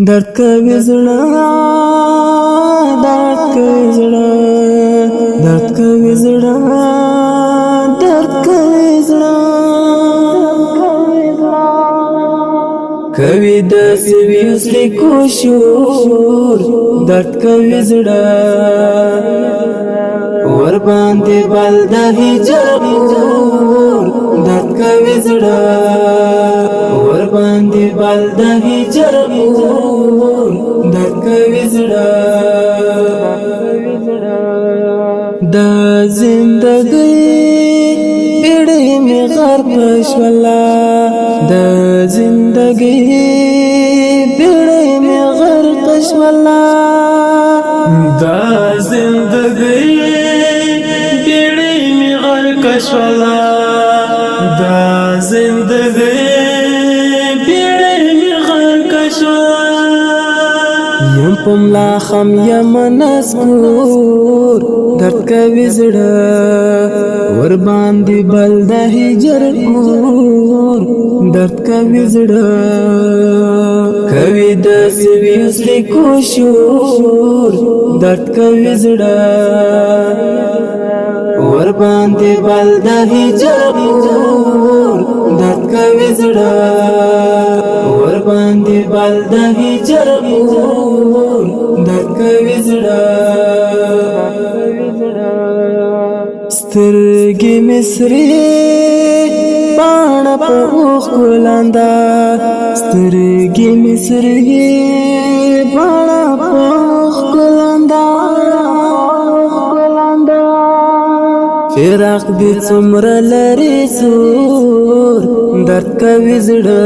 درد کوي زړه درد کوي زړه درد کوي زړه درد کوي زړه کوي د سویس لیکو شور درد کوي زړه ور باندې بل د هجر درد کوي زړه ور باندې بل د هجر درد کوي زړه د زندګۍ بیړۍ می غرق شولا د زندګۍ بیړۍ می غرق شولا د زندګۍ بیړۍ می غرق شولا د زندګۍ بیړۍ می غرق شولا یم پملا خم یم نسکور درد کوي زړه ور باندې بل د هجر اور درد کوي زړه کوي د سویس لیکو شور درد کوي زړه ور باندې بل د هجر اور درد کوي زړه ور باندې بل د هجر اور درد کوي زړه سترګې مصری باڼه په اوښ ګلاندا سترګې مصری باڼه په اوښ ګلاندا فراق دې څومره لري سور درد کوي زړه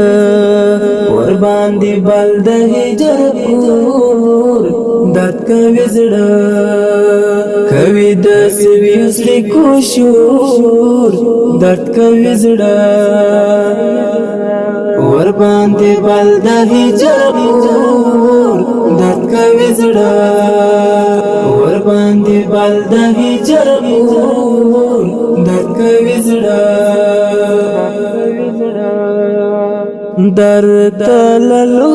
ور باندې بل د هجر اور درد کوي زړه کوي د سویس لیکو شور درد کوي زړه ور باندې بل د هجر اور درد کوي زړه ور باندې بل د هجر اور درد کوي زړه درد تللو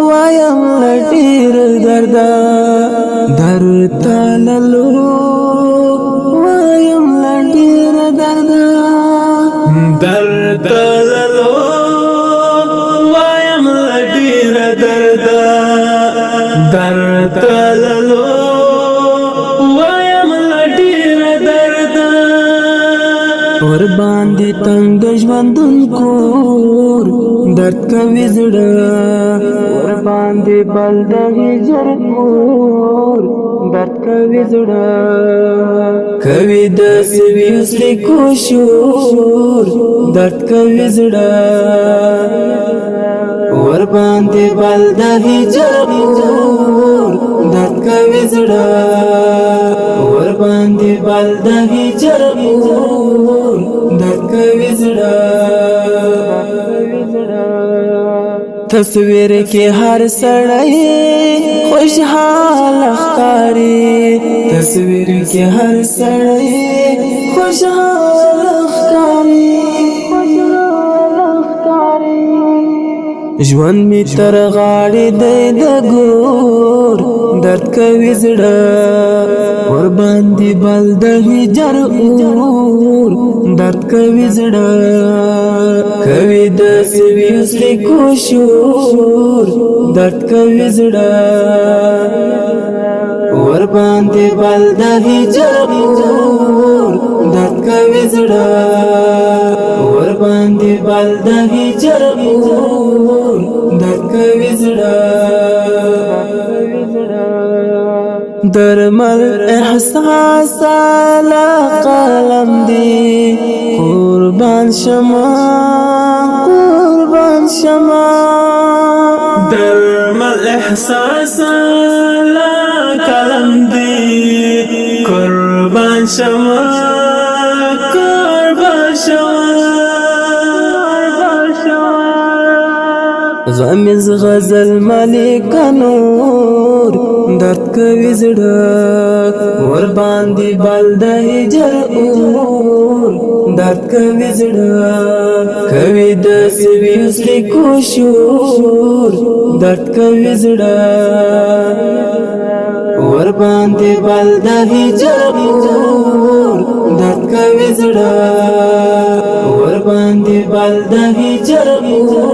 وایم لټیر درد درد تللو وایم لټیر درد درد تللو وایم لټیر درد درد تللو وایم لټیر درد ور باندې تنگ ژوندون کور درد کوي زړه ور باندې بل د هجر اور درد کوي زړه کوي د سویس لیکو شور درد کوي زړه ور باندې بل د هجر اور درد کوي زړه ور باندې بل د هجر اور درد کوي زړه تصویر کې هر سړی خوشحال ښکاري تصویر کې هر سړی خوشحال ښکاري ژوند می تر غاړې دی د ګور درد کوي زړه ور باندې بل د هجر اور درد کوي زړه کوي د سویس لیکو شور درد کوي زړه ور باندې بل د هجر اور درد کوي زړه ور باندې بل د هجر اور درد کوي زړه درمل احساس لا قلم دی قربان شما قربان شما درمل احساس لا قلم دی قربان شما قربان شما تمیز غزل ملک نور درد کوي زړه ور باندې بل د هجر اور درد کوي زړه کوي د سویس لیکو شور درد کوي زړه ور باندې بل د هجر اور درد کوي زړه ور باندې بل د هجر اور